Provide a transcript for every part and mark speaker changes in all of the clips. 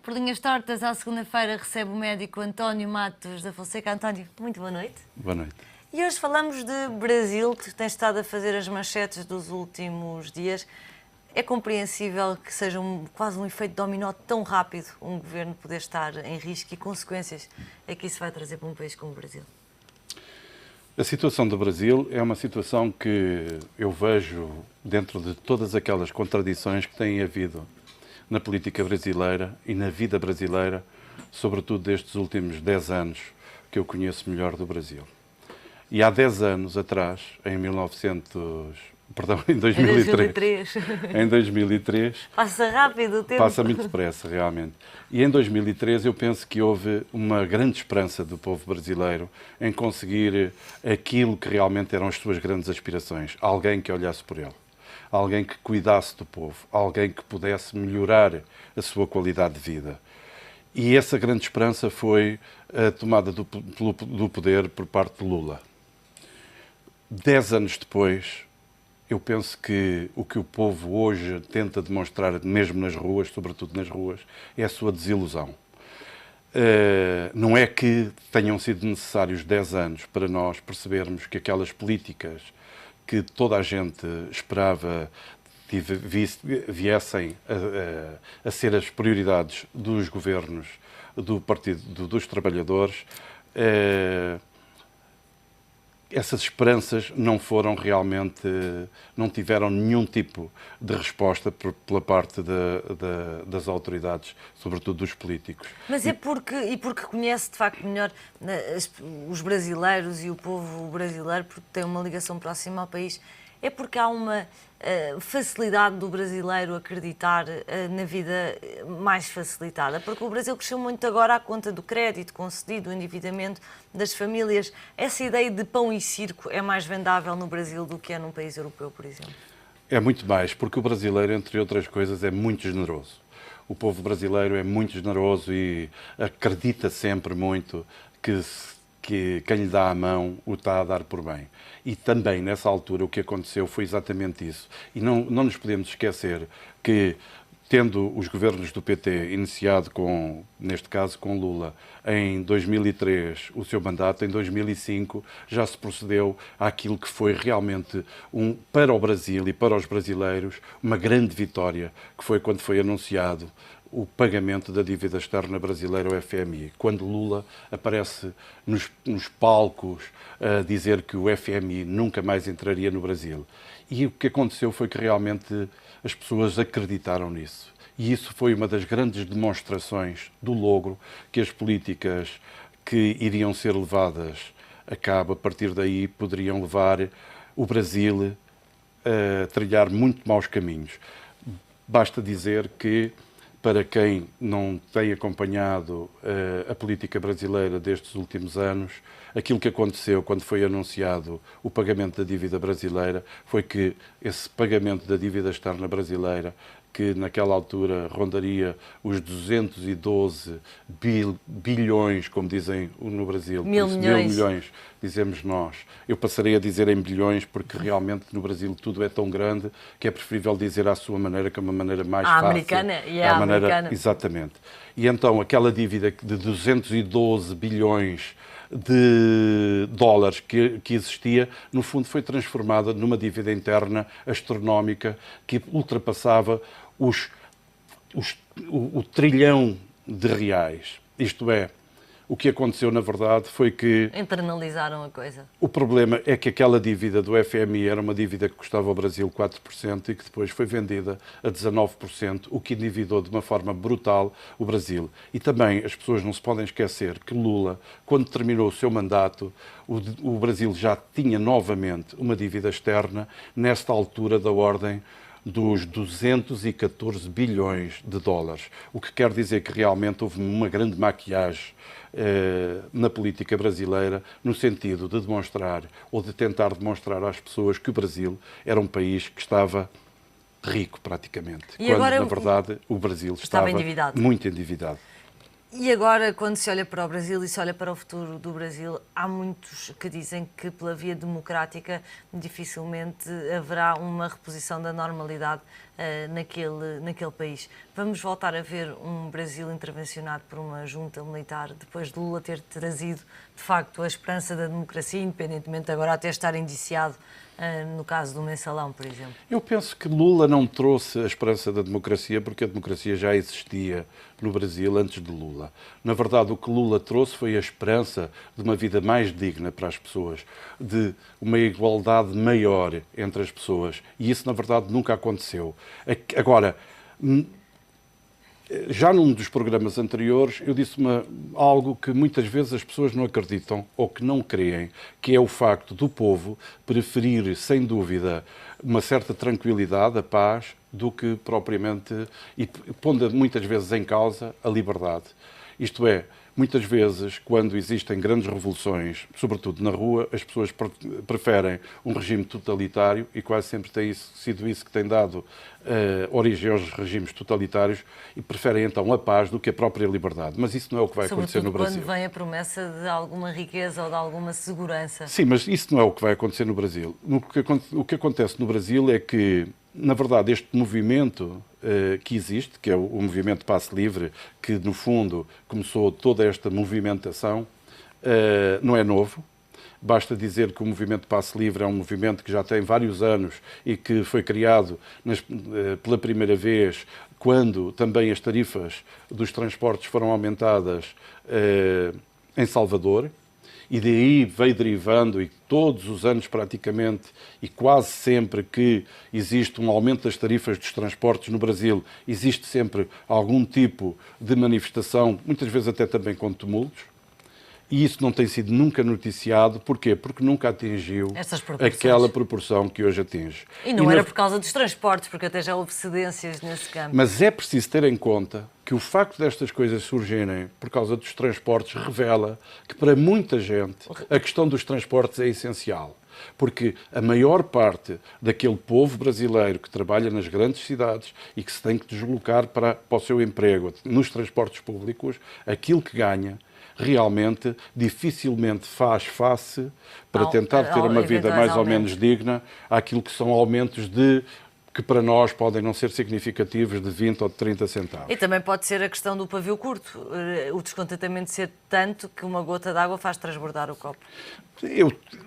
Speaker 1: Por linhas tortas, à segunda-feira recebe o médico António Matos da Fonseca. António, muito boa noite.
Speaker 2: Boa noite.
Speaker 1: E hoje falamos de Brasil, que tem estado a fazer as manchetes dos últimos dias. É compreensível que seja quase um efeito dominó tão rápido um governo poder estar em risco e consequências é que isso vai trazer para um país como o Brasil?
Speaker 2: A situação do Brasil é uma situação que eu vejo dentro de todas aquelas contradições que têm havido na política brasileira e na vida brasileira, sobretudo destes últimos 10 anos que eu conheço melhor do Brasil. E há 10 anos atrás, em 2003. Em 2003.
Speaker 1: Passa rápido o tempo.
Speaker 2: Passa muito depressa, realmente. E em 2003 eu penso que houve uma grande esperança do povo brasileiro em conseguir aquilo que realmente eram as suas grandes aspirações. Alguém que olhasse por ele. Alguém que cuidasse do povo. Alguém que pudesse melhorar a sua qualidade de vida. E essa grande esperança foi a tomada do poder por parte de Lula. 10 anos depois, eu penso que o povo hoje tenta demonstrar, mesmo nas ruas, sobretudo nas ruas, é a sua desilusão. Não é que tenham sido necessários 10 anos para nós percebermos que aquelas políticas que toda a gente esperava viessem a ser as prioridades dos governos do Partido dos Trabalhadores, essas esperanças não foram realmente, não tiveram nenhum tipo de resposta pela parte das autoridades, sobretudo dos políticos.
Speaker 1: Mas porque conhece de facto melhor os brasileiros e o povo brasileiro, porque tem uma ligação próxima ao país, é porque há uma facilidade do brasileiro acreditar na vida mais facilitada, porque o Brasil cresceu muito agora à conta do crédito concedido, do endividamento das famílias. Essa ideia de pão e circo é mais vendável no Brasil do que é num país europeu, por exemplo?
Speaker 2: É muito mais, porque o brasileiro, entre outras coisas, é muito generoso. O povo brasileiro é muito generoso e acredita sempre muito que quem lhe dá a mão o está a dar por bem. E também, nessa altura, o que aconteceu foi exatamente isso. E não nos podemos esquecer que, tendo os governos do PT iniciado, neste caso com Lula, em 2003 o seu mandato, em 2005 já se procedeu àquilo que foi realmente, para o Brasil e para os brasileiros, uma grande vitória, que foi quando foi anunciado o pagamento da dívida externa brasileira ao FMI. Quando Lula aparece nos palcos a dizer que o FMI nunca mais entraria no Brasil. E o que aconteceu foi que realmente as pessoas acreditaram nisso. E isso foi uma das grandes demonstrações do logro que as políticas que iriam ser levadas a cabo a partir daí poderiam levar o Brasil a trilhar muito maus caminhos. Basta dizer que, para quem não tem acompanhado a política brasileira destes últimos anos, aquilo que aconteceu quando foi anunciado o pagamento da dívida brasileira foi que esse pagamento da dívida externa brasileira, que naquela altura rondaria os 212 bilhões, como dizem no Brasil,
Speaker 1: mil milhões,
Speaker 2: dizemos nós. Eu passarei a dizer em bilhões, porque realmente no Brasil tudo é tão grande que é preferível dizer à sua maneira, que é uma maneira mais fácil.
Speaker 1: Americana, americana.
Speaker 2: Exatamente. E então aquela dívida de 212 bilhões de dólares que existia, no fundo foi transformada numa dívida interna astronómica que ultrapassava o trilhão de reais. Isto é, o que aconteceu, na verdade, foi que...
Speaker 1: internalizaram a coisa.
Speaker 2: O problema é que aquela dívida do FMI era uma dívida que custava ao Brasil 4% e que depois foi vendida a 19%, o que endividou de uma forma brutal o Brasil. E também as pessoas não se podem esquecer que Lula, quando terminou o seu mandato, o Brasil já tinha novamente uma dívida externa, nesta altura da ordem dos 214 bilhões de dólares. O que quer dizer que realmente houve uma grande maquiagem na política brasileira, no sentido de demonstrar, ou de tentar demonstrar às pessoas que o Brasil era um país que estava rico, praticamente.
Speaker 1: E
Speaker 2: quando,
Speaker 1: agora,
Speaker 2: na verdade, o Brasil estava
Speaker 1: endividado.
Speaker 2: muito endividado.
Speaker 1: E agora, quando se olha para o Brasil e se olha para o futuro do Brasil, há muitos que dizem que pela via democrática dificilmente haverá uma reposição da normalidade naquele país. Vamos voltar a ver um Brasil intervencionado por uma junta militar depois de Lula ter trazido, de facto, a esperança da democracia, independentemente agora até estar indiciado no caso do Mensalão, por exemplo?
Speaker 2: Eu penso que Lula não trouxe a esperança da democracia porque a democracia já existia no Brasil antes de Lula. Na verdade, o que Lula trouxe foi a esperança de uma vida mais digna para as pessoas, de uma igualdade maior entre as pessoas. E isso, na verdade, nunca aconteceu. Agora, já num dos programas anteriores, eu disse algo que muitas vezes as pessoas não acreditam ou que não creem, que é o facto do povo preferir, sem dúvida, uma certa tranquilidade, a paz, do que propriamente, e pondo muitas vezes em causa a liberdade. Isto é, muitas vezes, quando existem grandes revoluções, sobretudo na rua, as pessoas preferem um regime totalitário e quase sempre tem sido isso que tem dado origem aos regimes totalitários e preferem então a paz do que a própria liberdade. Mas isso não é o que vai acontecer no Brasil.
Speaker 1: Quando vem a promessa de alguma riqueza ou de alguma segurança.
Speaker 2: Sim, mas isso não é o que vai acontecer no Brasil. O que acontece no Brasil é que, na verdade, este movimento que existe, que é o movimento Passe Livre, que no fundo começou toda esta movimentação, não é novo. Basta dizer que o movimento Passe Livre é um movimento que já tem vários anos e que foi criado pela primeira vez quando também as tarifas dos transportes foram aumentadas em Salvador. E daí veio derivando, e todos os anos praticamente, e quase sempre que existe um aumento das tarifas dos transportes no Brasil, existe sempre algum tipo de manifestação, muitas vezes até também com tumultos. E isso não tem sido nunca noticiado. Porquê? Porque nunca atingiu aquela proporção que hoje atinge.
Speaker 1: E não era por causa dos transportes, porque até já houve cedências nesse campo.
Speaker 2: Mas é preciso ter em conta que o facto destas coisas surgirem por causa dos transportes revela que para muita gente a questão dos transportes é essencial. Porque a maior parte daquele povo brasileiro que trabalha nas grandes cidades e que se tem que deslocar para o seu emprego nos transportes públicos, aquilo que ganha realmente dificilmente faz face para tentar ter uma vida mais ou menos digna àquilo que são aumentos que para nós podem não ser significativos de 20 ou de 30 centavos.
Speaker 1: E também pode ser a questão do pavio curto, o descontentamento ser tanto que uma gota de água faz transbordar o copo.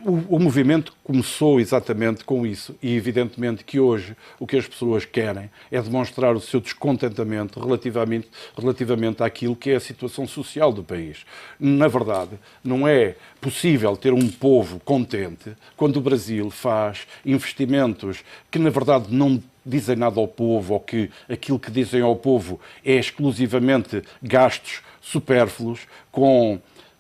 Speaker 2: O movimento começou exatamente com isso e evidentemente que hoje o que as pessoas querem é demonstrar o seu descontentamento relativamente àquilo que é a situação social do país. Na verdade, não é possível ter um povo contente quando o Brasil faz investimentos que na verdade não dizem nada ao povo, ou que aquilo que dizem ao povo é exclusivamente gastos supérfluos com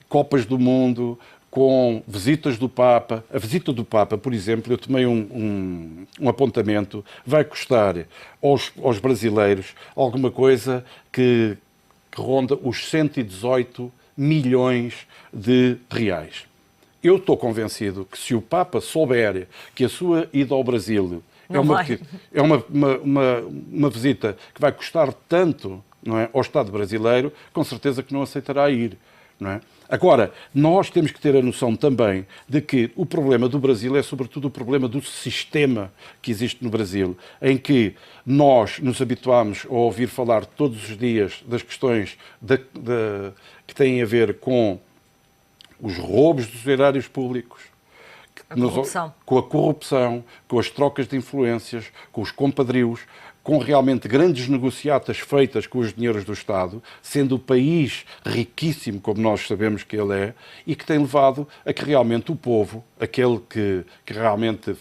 Speaker 2: Copas do Mundo, com visitas do Papa. A visita do Papa, por exemplo, eu tomei um apontamento, vai custar aos brasileiros alguma coisa que ronda os 118 milhões de reais. Eu estou convencido que se o Papa souber que a sua ida ao Brasil é uma visita que vai custar tanto, não é, ao Estado brasileiro, com certeza que não aceitará ir. Não é? Agora, nós temos que ter a noção também de que o problema do Brasil é sobretudo o problema do sistema que existe no Brasil, em que nós nos habituamos a ouvir falar todos os dias das questões que têm a ver com os roubos dos erários públicos, com a corrupção, com as trocas de influências, com os compadrios, com realmente grandes negociatas feitas com os dinheiros do Estado, sendo o país riquíssimo, como nós sabemos que ele é, e que tem levado a que realmente o povo, aquele que realmente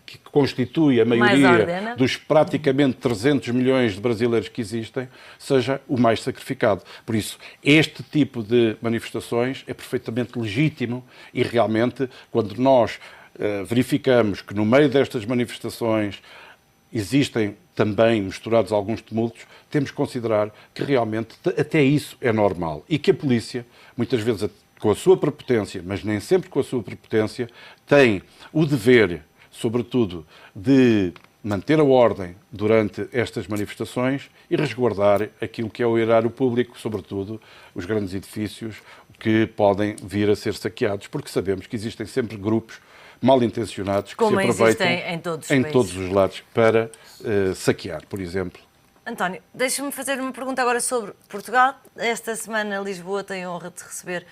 Speaker 2: que constitui a maioria dos praticamente 300 milhões de brasileiros que existem, seja o mais sacrificado. Por isso, este tipo de manifestações é perfeitamente legítimo e realmente, quando nós verificamos que no meio destas manifestações existem também misturados alguns tumultos, temos que considerar que realmente até isso é normal e que a polícia, muitas vezes com a sua prepotência, mas nem sempre com a sua prepotência, tem o dever, sobretudo, de manter a ordem durante estas manifestações e resguardar aquilo que é o erário público, sobretudo os grandes edifícios que podem vir a ser saqueados, porque sabemos que existem sempre grupos mal intencionados que se aproveitam em todos os lados para saquear, por exemplo.
Speaker 1: António, deixa-me fazer uma pergunta agora sobre Portugal. Esta semana Lisboa tem a honra de receber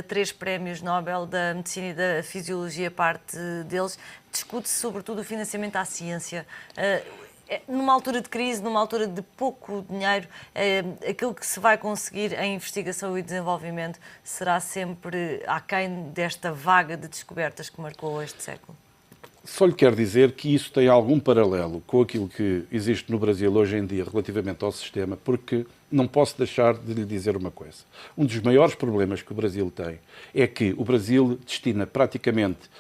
Speaker 1: 3 prémios Nobel da Medicina e da Fisiologia, parte deles. Discute-se sobretudo o financiamento à ciência. Numa altura de crise, numa altura de pouco dinheiro, aquilo que se vai conseguir em investigação e desenvolvimento será sempre aquém desta vaga de descobertas que marcou este século?
Speaker 2: Só lhe quero dizer que isso tem algum paralelo com aquilo que existe no Brasil hoje em dia relativamente ao sistema, porque não posso deixar de lhe dizer uma coisa. Um dos maiores problemas que o Brasil tem é que o Brasil destina praticamente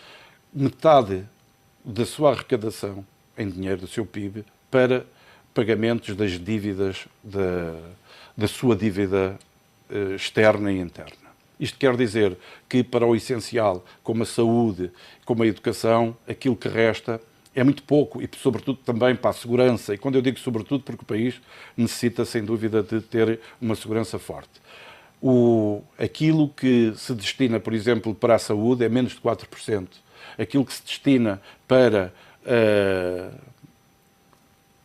Speaker 2: metade da sua arrecadação em dinheiro, do seu PIB, para pagamentos das dívidas, da sua dívida externa e interna. Isto quer dizer que para o essencial, como a saúde, como a educação, aquilo que resta é muito pouco e, sobretudo, também para a segurança. E quando eu digo sobretudo, porque o país necessita, sem dúvida, de ter uma segurança forte. Aquilo que se destina, por exemplo, para a saúde é menos de 4%. Aquilo que se destina para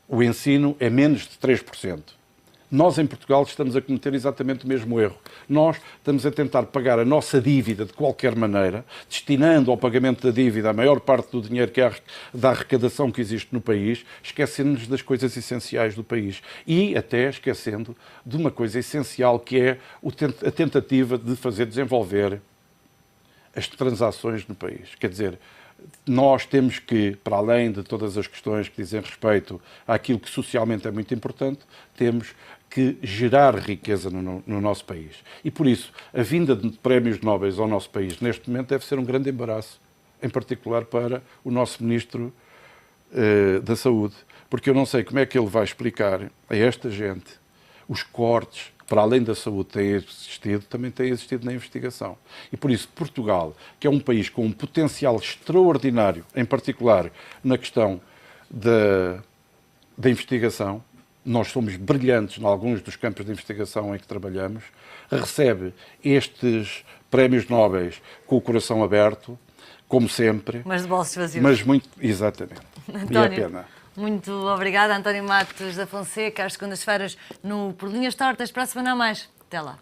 Speaker 2: o ensino é menos de 3%. Nós, em Portugal, estamos a cometer exatamente o mesmo erro. Nós estamos a tentar pagar a nossa dívida de qualquer maneira, destinando ao pagamento da dívida a maior parte do dinheiro da arrecadação que existe no país, esquecendo-nos das coisas essenciais do país. E até esquecendo de uma coisa essencial, que é a tentativa de fazer desenvolver as transações no país. Quer dizer, nós temos que, para além de todas as questões que dizem respeito àquilo que socialmente é muito importante, temos que gerar riqueza no nosso país. E por isso, a vinda de prémios Nobel ao nosso país, neste momento, deve ser um grande embaraço, em particular para o nosso Ministro da Saúde, porque eu não sei como é que ele vai explicar a esta gente os cortes que, para além da saúde, têm existido, também têm existido na investigação. E por isso, Portugal, que é um país com um potencial extraordinário, em particular na questão da investigação, nós somos brilhantes em alguns dos campos de investigação em que trabalhamos, recebe estes prémios Nobel com o coração aberto, como sempre.
Speaker 1: Mas de bolsos vazios.
Speaker 2: Mas muito, exatamente.
Speaker 1: António,
Speaker 2: e é pena.
Speaker 1: Muito obrigada, António Matos da Fonseca, às segundas-feiras no Por Linhas Tortas, para a semana a mais. Até lá.